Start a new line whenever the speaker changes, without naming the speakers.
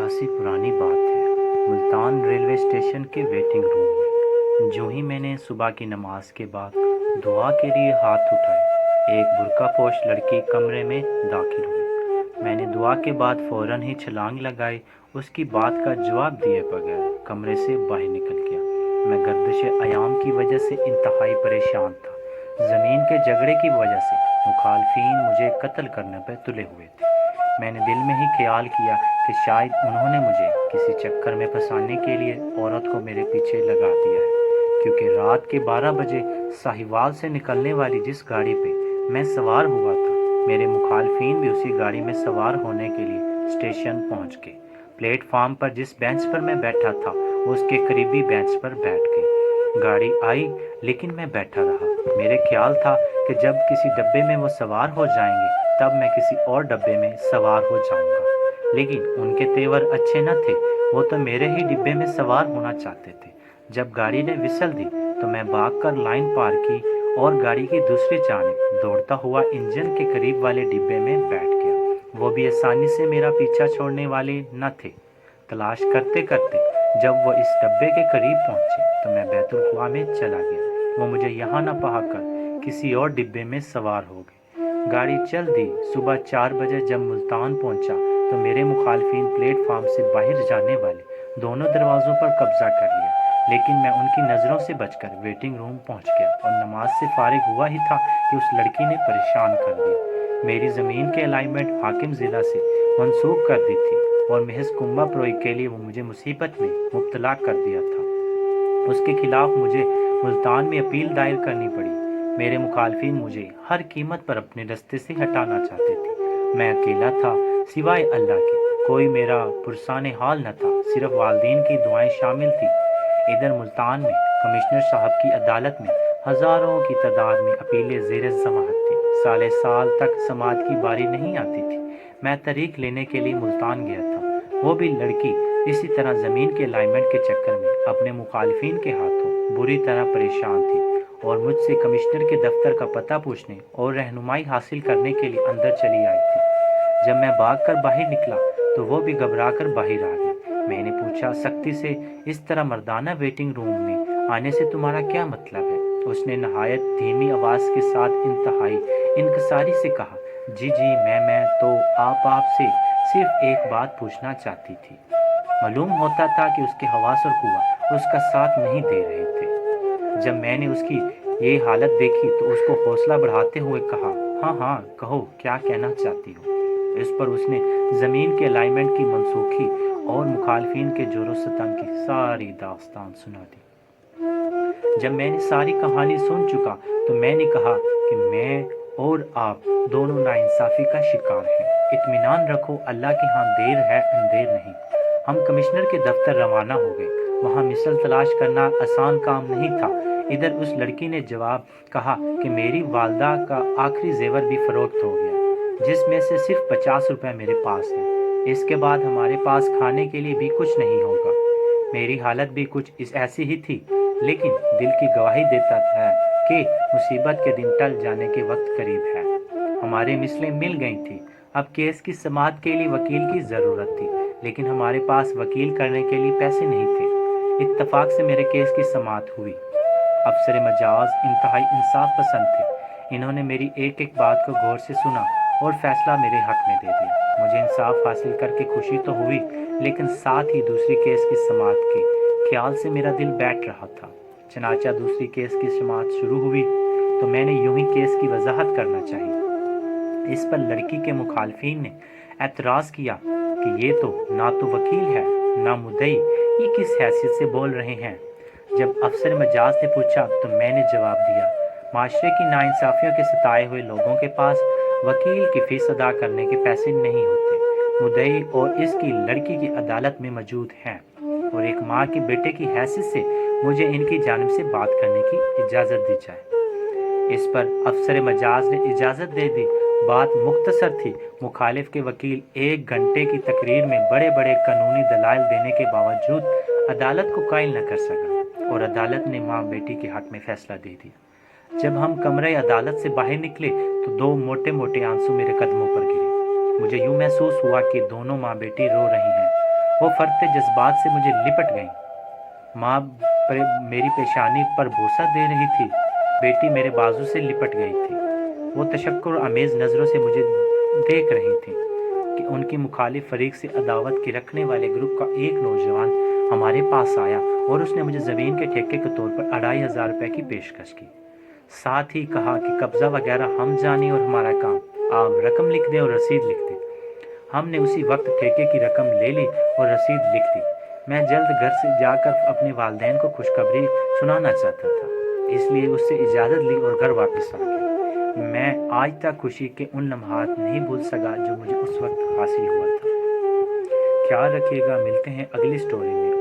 खासी पुरानी बात है। मुल्तान रेलवे स्टेशन के वेटिंग रूम में जो ही मैंने सुबह की नमाज के बाद दुआ के लिए हाथ उठाए, एक बुर्का पोश लड़की कमरे में दाखिल हुई। मैंने दुआ के बाद फ़ौरन ही छलांग लगाई, उसकी बात का जवाब दिए बगैर कमरे से बाहर निकल गया। मैं गर्दिश अयाम की वजह से इंतहाई परेशान था। ज़मीन के झगड़े की वजह से मुखालफिन मुझे कत्ल करने पर तुले हुए थे। मैंने दिल में ही ख्याल किया कि शायद उन्होंने मुझे किसी चक्कर में फंसाने के लिए औरत को मेरे पीछे लगा दिया है, क्योंकि रात के 12 बजे साहिवाल से निकलने वाली जिस गाड़ी पे मैं सवार हुआ था, मेरे मुखालफिन भी उसी गाड़ी में सवार होने के लिए स्टेशन पहुंच गए। प्लेटफार्म पर जिस बेंच पर मैं बैठा था, वो उसके करीबी बेंच पर बैठ गए। गाड़ी आई, लेकिन मैं बैठा रहा। मेरे ख्याल था कि जब किसी डब्बे में वो सवार हो जाएंगे, तब मैं किसी और डब्बे में सवार हो जाऊंगा। लेकिन उनके तेवर अच्छे न थे, वो तो मेरे ही डिब्बे में सवार होना चाहते थे। जब गाड़ी ने विसल दी तो मैं भागकर लाइन पार की और गाड़ी की दूसरी जानिब दौड़ता हुआ इंजन के करीब वाले डिब्बे में बैठ गया। वो भी आसानी से मेरा पीछा छोड़ने वाले न थे। तलाश करते करते जब वो इस डब्बे के करीब पहुंचे तो मैं बैतुल खुआ में चला गया। वो मुझे यहाँ न पाकर किसी और डिब्बे में सवार हो गए। गाड़ी चल दी। सुबह 4 बजे जब मुल्तान पहुंचा तो मेरे मुखालफिन प्लेटफार्म से बाहर जाने वाले दोनों दरवाज़ों पर कब्जा कर लिया, लेकिन मैं उनकी नज़रों से बचकर वेटिंग रूम पहुंच गया और नमाज से फारिग हुआ ही था कि उस लड़की ने परेशान कर दिया। मेरी ज़मीन के अलाइनमेंट हाकिम ज़िला से मंसूब कर दी थी और महज कुंबा प्रोई के लिए वो मुझे मुसीबत में मुब्तला कर दिया था। उसके खिलाफ मुझे मुल्तान में अपील दायर करनी पड़ी। मेरे मुखालफिन मुझे हर कीमत पर अपने रास्ते से हटाना चाहते थे। मैं अकेला था, सिवाय अल्लाह के कोई मेरा पुरसाने हाल न था, सिर्फ वालदीन की दुआएं शामिल थी। इधर मुल्तान में कमिश्नर साहब की अदालत में हज़ारों की तादाद में अपीलें ज़ेर समाअत थी। साले साल तक समाअत की बारी नहीं आती थी। मैं तरीक लेने के लिए मुल्तान गया था। वो भी लड़की इसी तरह ज़मीन के अलाइनमेंट के चक्कर में अपने मुखालफिन के हाथों बुरी तरह परेशान थी और मुझसे कमिश्नर के दफ्तर का पता पूछने और रहनुमाई हासिल करने के लिए अंदर चली आई थी। जब मैं भागकर बाहर निकला तो वो भी घबराकर बाहर आ गई। मैंने पूछा सख्ती से, इस तरह मर्दाना वेटिंग रूम में आने से तुम्हारा क्या मतलब है? उसने नहायत धीमी आवाज़ के साथ इंतहाई इनकसारी से कहा, जी मैं तो आपसे सिर्फ एक बात पूछना चाहती थी। मालूम होता था कि उसके हवास और कुव्वा उसका साथ नहीं दे रहे थे। जब मैंने उसकी ये हालत देखी तो उसको हौसला बढ़ाते हुए कहा, हाँ कहो, क्या कहना चाहती हो? इस पर उसने ज़मीन के अलाइनमेंट की मनसूखी और मुखालफिन के जोरों सतम की सारी दास्तान सुना दी। जब मैंने सारी कहानी सुन चुका तो मैंने कहा कि मैं और आप दोनों नाइंसाफ़ी का शिकार हैं। इत्मीनान रखो, अल्लाह के यहाँ देर है अंधेर नहीं। हम कमिश्नर के दफ्तर रवाना हो गए। वहाँ मिसल तलाश करना आसान काम नहीं था। इधर उस लड़की ने जवाब कहा कि मेरी वालदा का आखिरी जेवर भी फरोख्त हो गया, जिसमें से सिर्फ 50 रुपए मेरे पास हैं। इसके बाद हमारे पास खाने के लिए भी कुछ नहीं होगा। मेरी हालत भी कुछ ऐसी ही थी, लेकिन दिल की गवाही देता था कि मुसीबत के दिन टल जाने के वक्त करीब है। हमारी मिसलें मिल गई थी। अब केस की समाअत के लिए वकील की ज़रूरत थी, लेकिन हमारे पास वकील करने के लिए पैसे नहीं थे। इत्तफाक से मेरे केस की समाअत हुई। अफसर मजाज इंतहाई इंसाफ पसंद थे। इन्होंने मेरी एक एक बात को गौर से सुना और फैसला मेरे हक में दे दिया। मुझे इंसाफ हासिल करके खुशी तो हुई, लेकिन साथ ही दूसरी केस की समाअत के ख्याल से मेरा दिल बैठ रहा था। चनाचा दूसरी केस की समाअत शुरू हुई तो मैंने यूं ही केस की वजाहत करना चाहिए। इस पर लड़की के मुखालफिन ने एतराज़ किया कि ये तो ना तो वकील है ना मुद्दई, ये किस हैसियत से बोल रहे हैं? जब अफसर मजाज ने पूछा तो मैंने जवाब दिया, माशरे की नाइंसाफ़ियों के सताए हुए लोगों के पास वकील की फ़ीस अदा करने के पैसे नहीं होते। मुद्दई और इसकी लड़की की अदालत में मौजूद हैं और एक माँ के बेटे की हैसियत से मुझे इनकी जानिब से बात करने की इजाज़त दी जाए। इस पर अफसर मजाज ने इजाज़त दे दी। बात मुख्तसर थी। मुखालिफ के वकील 1 घंटे की तकरीर में बड़े बड़े कानूनी दलाइल देने के बावजूद अदालत को कायल न कर सका और अदालत ने माँ बेटी के हक में फैसला दे दिया। जब हम कमरे अदालत से बाहर निकले तो 2 मोटे मोटे आंसू मेरे कदमों पर गिरे। मुझे यूं महसूस हुआ कि दोनों माँ बेटी रो रही हैं। वो फरते जज्बात से मुझे लिपट गईं। माँ मेरी पेशानी पर बोसा दे रही थी, बेटी मेरे बाजू से लिपट गई थी। वो तशक्कुर आमेज़ नज़रों से मुझे देख रही थी कि उनकी मुखालिफ फरीक से अदावत की रखने वाले ग्रुप का एक नौजवान हमारे पास आया और उसने मुझे ज़मीन के ठेके के तौर पर 2500 रुपये की पेशकश की। साथ ही कहा कि कब्ज़ा वगैरह हम जाने और हमारा काम, आप रकम लिख दें और रसीद लिख दें। हमने उसी वक्त ठेके की रकम ले ली और रसीद लिख दी। मैं जल्द घर से जाकर अपने वालिदैन को खुशखबरी सुनाना चाहता था, इसलिए उससे इजाज़त ली और घर वापस आ गया। मैं आज तक खुशी के उन लम्हात नहीं भूल सका जो मुझे उस वक्त हासिल हुआ था। ख्याल रखिएगा, मिलते हैं अगली स्टोरी में।